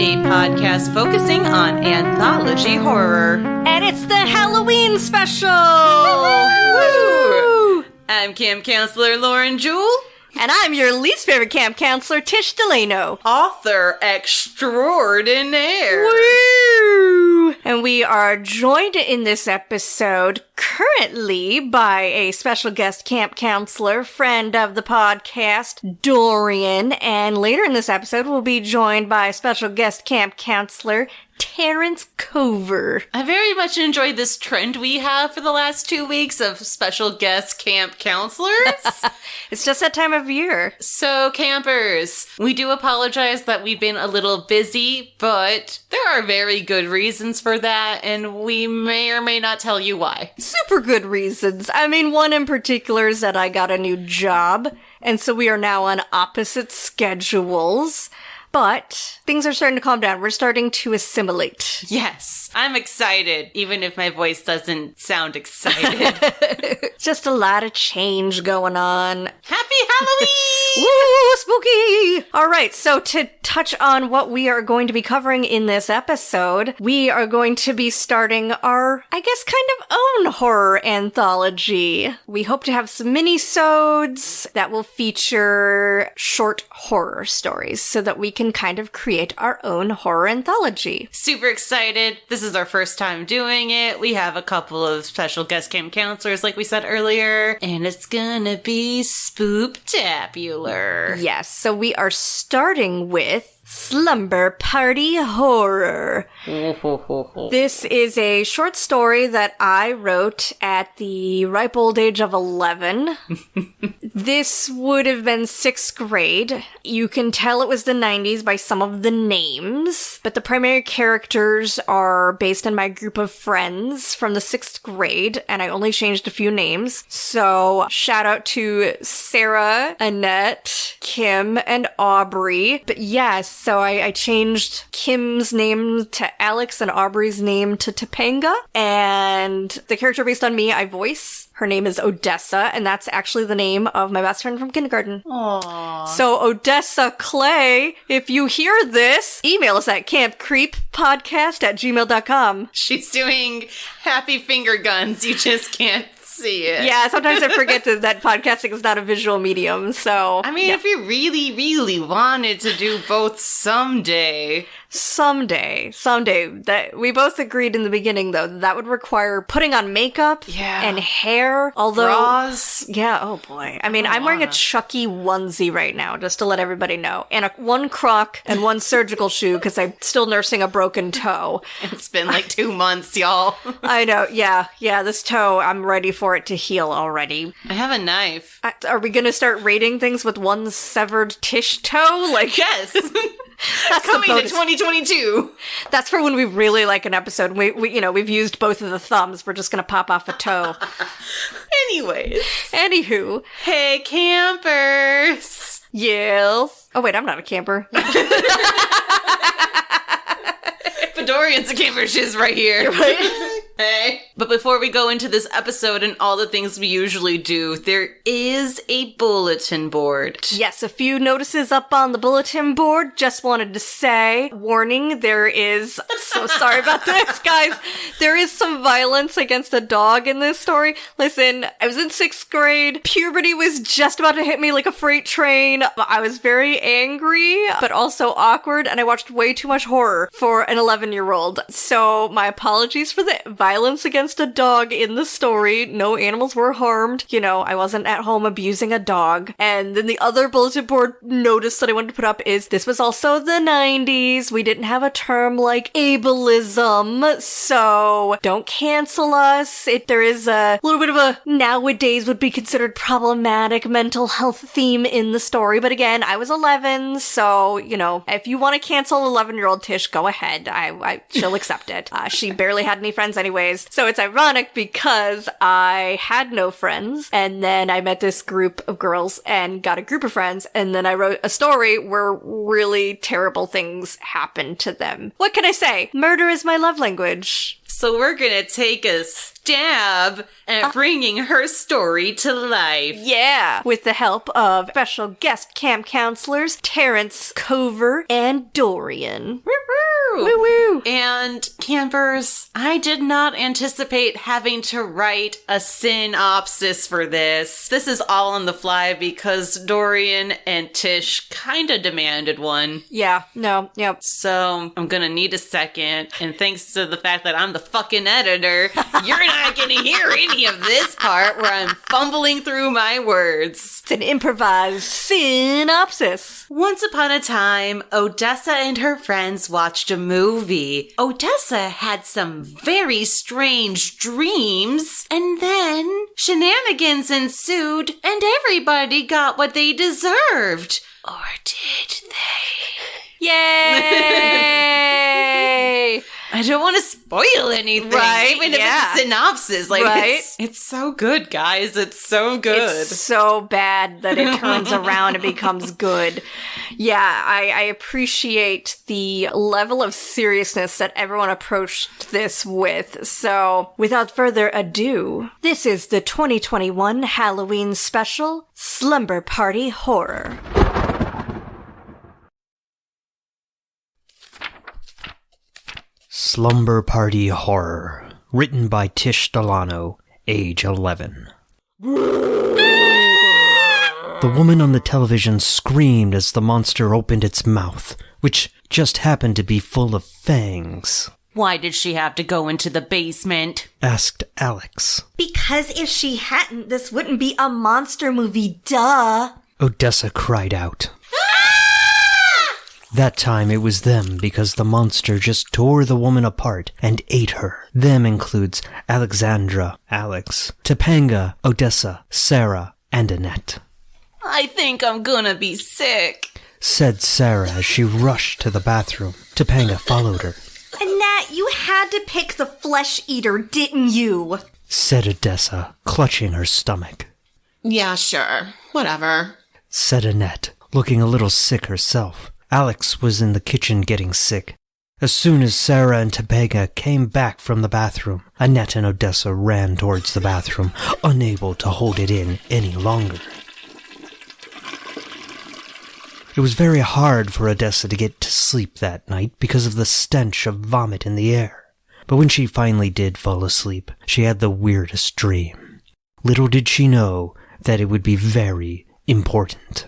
a podcast focusing on anthology horror. And it's the Halloween special! Woo! I'm Camp Counselor Lauren Jewell. And I'm your least favorite camp counselor, Tish DeLano. Author extraordinaire. Woo! And we are joined in this episode currently by a special guest camp counselor, friend of the podcast, Dorian. And later in this episode, we'll be joined by a special guest camp counselor, Terence Cover. I very much enjoyed this trend we have for the last 2 weeks of special guest camp counselors. It's just that time of year. So, campers, we do apologize that we've been a little busy, but there are very good reasons for that, and we may or may not tell you why. Super good reasons. I mean, one in particular is that I got a new job, and so we are now on opposite schedules. But things are starting to calm down. We're starting to assimilate. Yes, I'm excited, even if my voice doesn't sound excited. Just a lot of change going on. Happy Halloween! Woo, spooky! All right, so to touch on what we are going to be covering in this episode, we are going to be starting our, I guess, kind of own horror anthology. We hope to have some mini-sodes that will feature short horror stories so that we can kind of create our own horror anthology. Super excited. This is our first time doing it. We have a couple of special guest camp counselors, like we said earlier, and it's gonna be spooktacular. Yes, so we are starting with Slumber Party Horror. This is a short story that I wrote at the ripe old age of 11. This would have been 6th grade. You can tell it was the 90s by some of the names, but the primary characters are based on my group of friends from the 6th grade, and I only changed a few names. So, shout out to Sarah, Annette, Kim, and Aubrey. But yes, so I changed Kim's name to Alex and Aubrey's name to Topanga. And the character based on me, I voice. Her name is Odessa, and that's actually the name of my best friend from kindergarten. Aww. So Odessa Clay, if you hear this, email us at campcreeppodcast@gmail.com. She's doing happy finger guns. You just can't see it. Yeah, sometimes I forget that podcasting is not a visual medium, so... I mean, if you really, really wanted to do both someday... Someday. That we both agreed in the beginning, though, that would require putting on makeup and hair. Although, bras. Yeah, oh boy. I mean, I'm wearing a Chucky onesie right now, just to let everybody know. And one croc and one surgical shoe, because I'm still nursing a broken toe. It's been like 2 months, y'all. I know, yeah, this toe, I'm ready for it to heal already. I have a knife. Are we gonna start rating things with one severed Tish toe? Like, yes! That's coming to 2022. That's for when we really like an episode. We've used both of the thumbs. We're just gonna pop off a toe. Anyways. Anywho. Hey, campers. Yes. Oh, wait, I'm not a camper. But Dorian's a camper shiz right here. Right? Hey. But before we go into this episode and all the things we usually do, there is a bulletin board. Yes, a few notices up on the bulletin board. Just wanted to say, warning, there is, I'm so sorry about this, guys. There is some violence against a dog in this story. Listen, I was in 6th grade. Puberty was just about to hit me like a freight train. I was very angry, but also awkward, and I watched way too much horror for an 11-year-old. So my apologies for the violence against a dog in the story. No animals were harmed. I wasn't at home abusing a dog. And then the other bulletin board notice that I wanted to put up is this was also the 90s. We didn't have a term like ableism, so don't cancel us. There is a little bit of a nowadays would be considered problematic mental health theme in the story. But again, I was 11, so, if you want to cancel 11-year-old Tish, go ahead. She'll accept it. She barely had any friends anyways. So it's ironic because I had no friends, and then I met this group of girls and got a group of friends, and then I wrote a story where really terrible things happened to them. What can I say? Murder is my love language. So we're gonna take a stab at bringing her story to life. Yeah, with the help of special guest camp counselors Terence, Cover, and Dorian. Woo-woo! Woo-woo! And campers, I did not anticipate having to write a synopsis for this. This is all on the fly because Dorian and Tish kinda demanded one. Yeah, no, yep. So I'm gonna need a second, and thanks to the fact that I'm the fucking editor, you're not gonna hear any of this part where I'm fumbling through my words. It's an improvised synopsis. Once upon a time, Odessa and her friends watched a movie. Odessa had some very strange dreams, and then shenanigans ensued, and everybody got what they deserved. Or did they? Yay! I don't want to spoil anything, right? Even if it's a synopsis. Like, right? It's so good, guys. It's so good. It's so bad that it turns around and becomes good. Yeah, I appreciate the level of seriousness that everyone approached this with. So, without further ado, this is the 2021 Halloween special, Slumber Party Horror. Slumber Party Horror, written by Tish DeLano, age 11. The woman on the television screamed as the monster opened its mouth, which just happened to be full of fangs. Why did she have to go into the basement? Asked Alex. Because if she hadn't, this wouldn't be a monster movie, duh. Odessa cried out. That time it was them because the monster just tore the woman apart and ate her. Them includes Alexandra, Alex, Topanga, Odessa, Sarah, and Annette. I think I'm gonna be sick, said Sarah as she rushed to the bathroom. Topanga followed her. Annette, you had to pick the flesh eater, didn't you? Said Odessa, clutching her stomach. Yeah, sure. Whatever. Said Annette, looking a little sick herself. Alex was in the kitchen getting sick. As soon as Sarah and Topanga came back from the bathroom, Annette and Odessa ran towards the bathroom, unable to hold it in any longer. It was very hard for Odessa to get to sleep that night because of the stench of vomit in the air. But when she finally did fall asleep, she had the weirdest dream. Little did she know that it would be very important.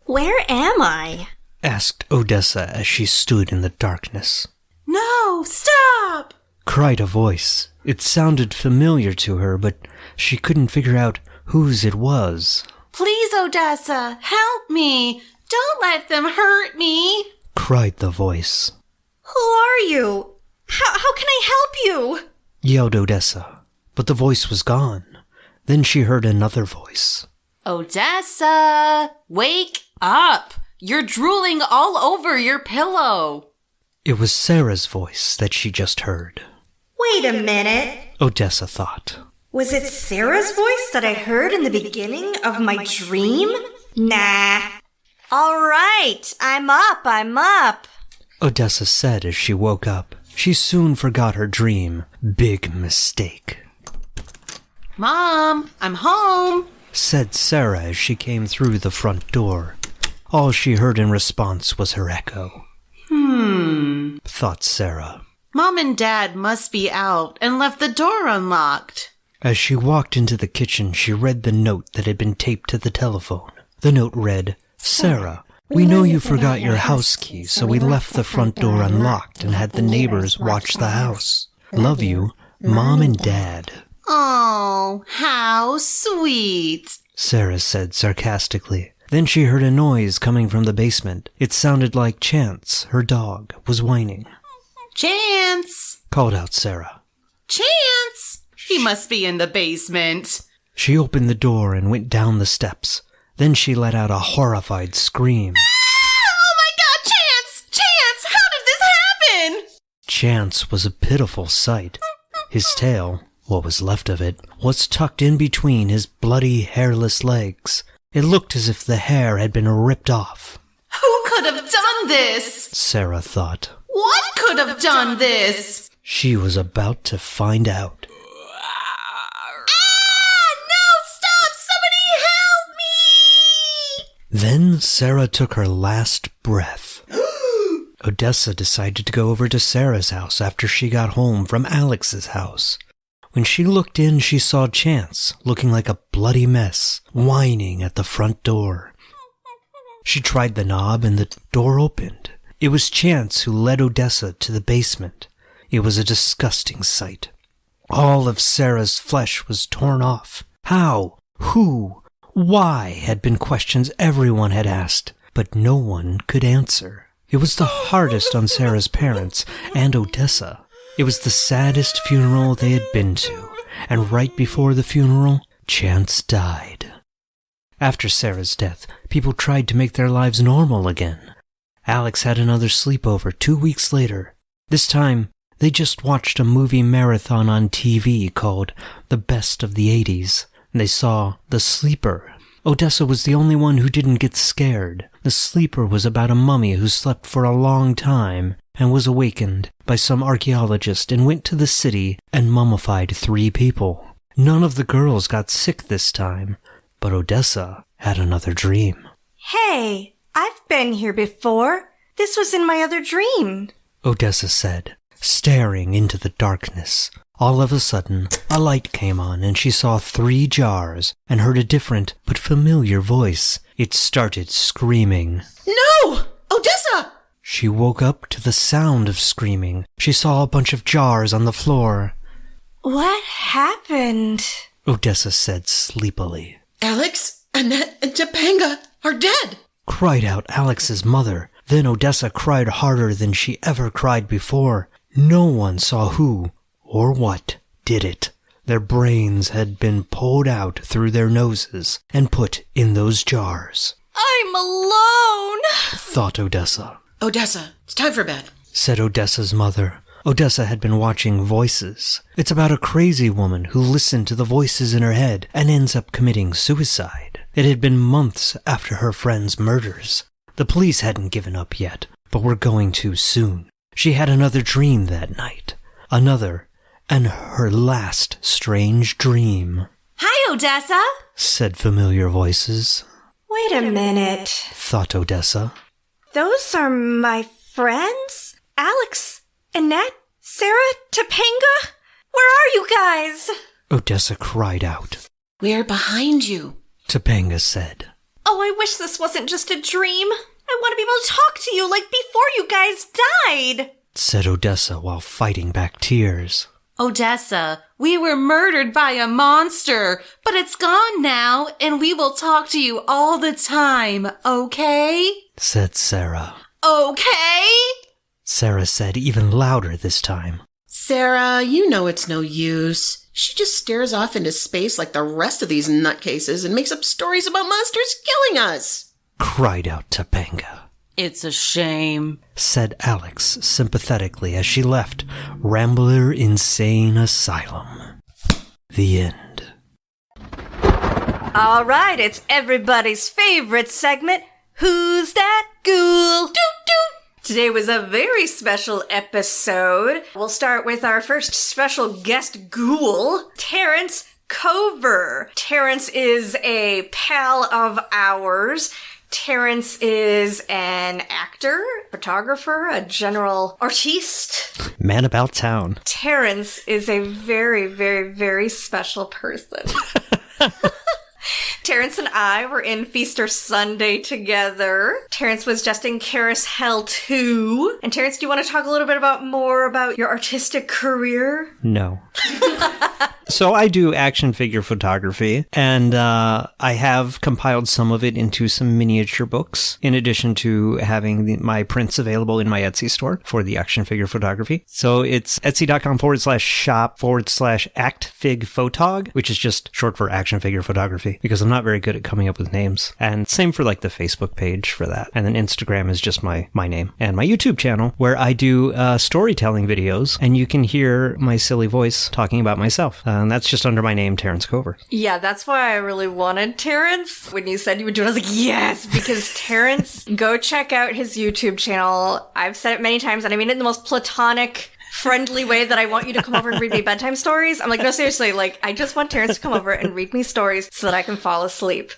Where am I? Asked Odessa as she stood in the darkness. No, stop! Cried a voice. It sounded familiar to her, but she couldn't figure out whose it was. Please, Odessa, help me! Don't let them hurt me! Cried the voice. Who are you? How can I help you? Yelled Odessa, but the voice was gone. Then she heard another voice. Odessa, wake up! You're drooling all over your pillow. It was Sarah's voice that she just heard. Wait a minute. Odessa thought. Was it Sarah's voice that I heard in the beginning of my dream? Nah. All right, I'm up. Odessa said as she woke up. She soon forgot her dream. Big mistake. Mom, I'm home, said Sarah as she came through the front door. All she heard in response was her echo. Thought Sarah. Mom and Dad must be out and left the door unlocked. As she walked into the kitchen, she read the note that had been taped to the telephone. The note read, Sarah, we know you forgot your house key, so we left the front door unlocked and had the neighbors watch the house. Love you, Mom and Dad. Oh, how sweet, Sarah said sarcastically. Then she heard a noise coming from the basement. It sounded like Chance, her dog, was whining. Chance! Called out Sarah. Chance! He must be in the basement. She opened the door and went down the steps. Then she let out a horrified scream. Oh my God, Chance! Chance! How did this happen? Chance was a pitiful sight. His tail, what was left of it, was tucked in between his bloody, hairless legs. It looked as if the hair had been ripped off. Who could have done this? Sarah thought. What could have done this? She was about to find out. Then Sarah took her last breath. Odessa decided to go over to Sarah's house after she got home from Alex's house. When she looked in, she saw Chance, looking like a bloody mess, whining at the front door. She tried the knob and the door opened. It was Chance who led Odessa to the basement. It was a disgusting sight. All of Sarah's flesh was torn off. How? Who? Why had been questions everyone had asked, but no one could answer. It was the hardest on Sarah's parents and Odessa. It was the saddest funeral they had been to, and right before the funeral, Chance died. After Sarah's death, people tried to make their lives normal again. Alex had another sleepover 2 weeks later. This time, they just watched a movie marathon on TV called The Best of the 80s. They saw The Sleeper. Odessa was the only one who didn't get scared. The Sleeper was about a mummy who slept for a long time and was awakened by some archaeologist and went to the city and mummified 3 people. None of the girls got sick this time, but Odessa had another dream. Hey, I've been here before. This was in my other dream, Odessa said, staring into the darkness. All of a sudden, a light came on and she saw 3 jars and heard a different but familiar voice. It started screaming. No! Odessa! She woke up to the sound of screaming. She saw a bunch of jars on the floor. What happened? Odessa said sleepily. Alex, Annette, and Topanga are dead! Cried out Alex's mother. Then Odessa cried harder than she ever cried before. No one saw who or what did it. Their brains had been pulled out through their noses and put in those jars. I'm alone, thought Odessa. Odessa, it's time for bed, said Odessa's mother. Odessa had been watching Voices. It's about a crazy woman who listened to the voices in her head and ends up committing suicide. It had been months after her friend's murders. The police hadn't given up yet, but were going to soon. She had another dream that night. Another, and her last strange dream. Hi, Odessa, said familiar voices. Wait a minute, thought Odessa. Those are my friends? Alex, Annette, Sarah, Topanga? Where are you guys? Odessa cried out. We're behind you, Topanga said. Oh, I wish this wasn't just a dream. I want to be able to talk to you like before you guys died, said Odessa while fighting back tears. Odessa, we were murdered by a monster, but it's gone now, and we will talk to you all the time, okay? said Sarah. Okay? Sarah said even louder this time. Sarah, you know it's no use. She just stares off into space like the rest of these nutcases and makes up stories about monsters killing us, cried out Topanga. It's a shame, said Alex sympathetically as she left Rambler Insane Asylum. The end. All right, it's everybody's favorite segment, Who's That Ghoul? Doot doot! Today was a very special episode. We'll start with our first special guest ghoul, Terence Cover. Terence is a pal of ours. Terence is an actor, photographer, a general artiste. Man about town. Terence is a very, very, very special person. Terence and I were in Feaster Sunday together. Terence was just in Karis Hell 2. And Terence, do you want to talk a little bit more about your artistic career? No. So I do action figure photography, and I have compiled some of it into some miniature books, in addition to having my prints available in my Etsy store for the action figure photography. So it's etsy.com/shop/actfigphotog, which is just short for action figure photography, because I'm not very good at coming up with names. And same for like the Facebook page for that. And then Instagram is just my name. And my YouTube channel, where I do storytelling videos, and you can hear my silly voice talking about myself. And that's just under my name, Terence Cover. Yeah, that's why I really wanted Terence. When you said you would do it, I was like, yes, because Terence, go check out his YouTube channel. I've said it many times, and I mean it in the most platonic, friendly way that I want you to come over and read me bedtime stories. I'm like, no, seriously, like, I just want Terrence to come over and read me stories so that I can fall asleep.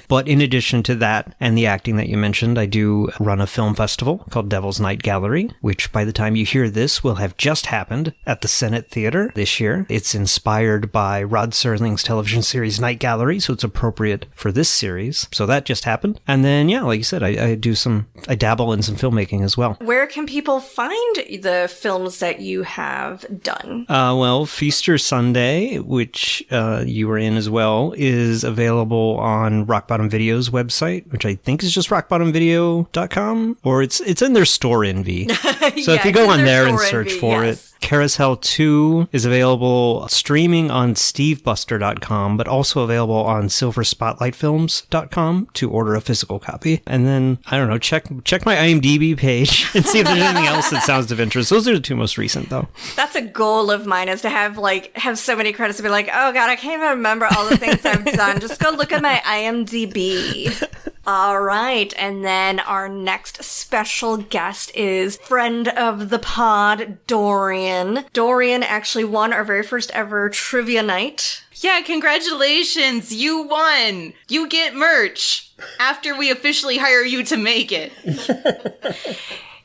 But in addition to that and the acting that you mentioned, I do run a film festival called Devil's Night Gallery, which by the time you hear this will have just happened at the Senate Theater this year. It's inspired by Rod Serling's television series Night Gallery, so it's appropriate for this series. So that just happened. And then, yeah, like you said, I dabble in some filmmaking as well. Where can people find the films that you have done? Well, Feaster Sunday, which you were in as well, is available on Rock Bottom Video's website, which I think is just rockbottomvideo.com, or it's in their store envy. So if you go on there and search for it. Carousel 2 is available streaming on stevebuster.com, but also available on silverspotlightfilms.com to order a physical copy. And then, I don't know, check my IMDb page and see if there's anything else that sounds of interest. Those are the two most recent, though. That's a goal of mine, is to have so many credits to be like, oh god, I can't even remember all the things I've done. Just go look at my IMDb. All right, and then our next special guest is friend of the pod, Dorian. Dorian actually won our very first ever trivia night. Yeah, congratulations! You won! You get merch after we officially hire you to make it.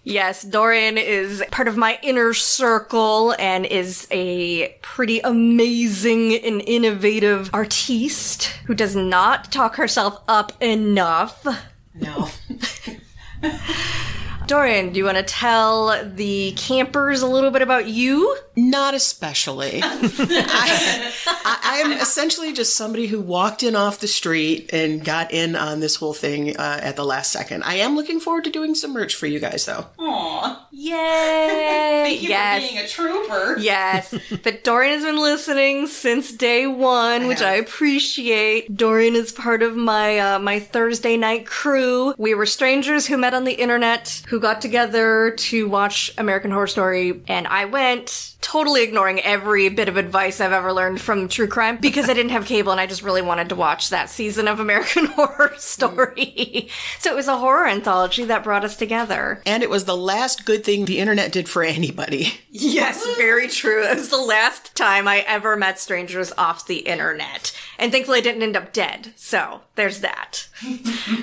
Yes, Dorian is part of my inner circle and is a pretty amazing and innovative artiste who does not talk herself up enough. No. Dorian, do you want to tell the campers a little bit about you? Not especially. I am essentially just somebody who walked in off the street and got in on this whole thing at the last second. I am looking forward to doing some merch for you guys, though. Aw. Yay! Thank you for being a trooper. Yes. But Dorian has been listening since day one, which I appreciate. Dorian is part of my my Thursday night crew. We were strangers who met on the internet, who got together to watch American Horror Story, and I went, totally ignoring every bit of advice I've ever learned from true crime, because I didn't have cable and I just really wanted to watch that season of American Horror Story. So it was a horror anthology that brought us together. And it was the last good thing the internet did for anybody. Yes, very true. It was the last time I ever met strangers off the internet. And thankfully I didn't end up dead. So there's that.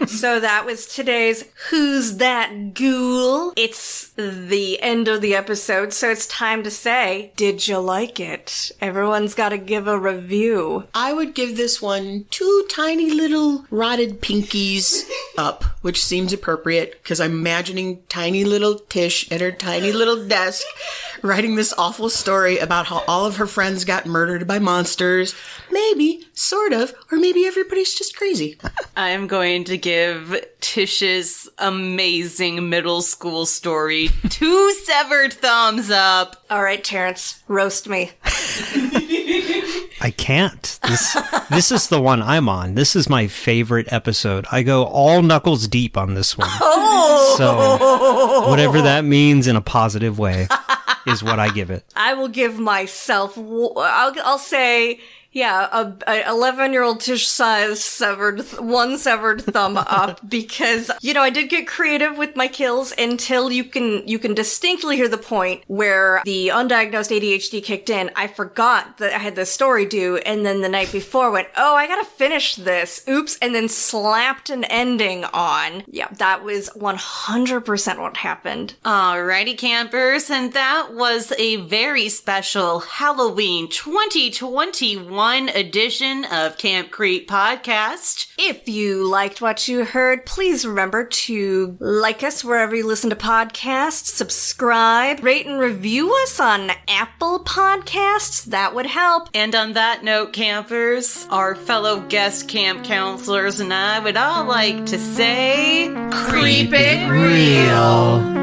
So that was today's Who's That Ghoul? It's the end of the episode, so it's time to say, did you like it? Everyone's got to give a review. I would give this one 2 tiny little rotted pinkies up, which seems appropriate because I'm imagining tiny little Tish at her tiny little desk writing this awful story about how all of her friends got murdered by monsters. Maybe, sort of, or maybe everybody's just crazy. I'm going to give Tish's amazing middle school story 2 severed thumbs up. All right, Terence, roast me. I can't. This is the one I'm on. This is my favorite episode. I go all knuckles deep on this one. Oh! So whatever that means in a positive way is what I give it. I will give myself, I'll say, yeah, a 11-year-old Tish size one severed thumb up, because, I did get creative with my kills until you can distinctly hear the point where the undiagnosed ADHD kicked in. I forgot that I had this story due, and then the night before went, oh, I gotta finish this. Oops, and then slapped an ending on. Yeah, that was 100% what happened. Alrighty, campers, and that was a very special Halloween 2021 edition of Camp Creep Podcast. If you liked what you heard, please remember to like us wherever you listen to podcasts, subscribe, rate and review us on Apple Podcasts. That would help. And on that note, campers, our fellow guest camp counselors and I would all like to say, Creep it real.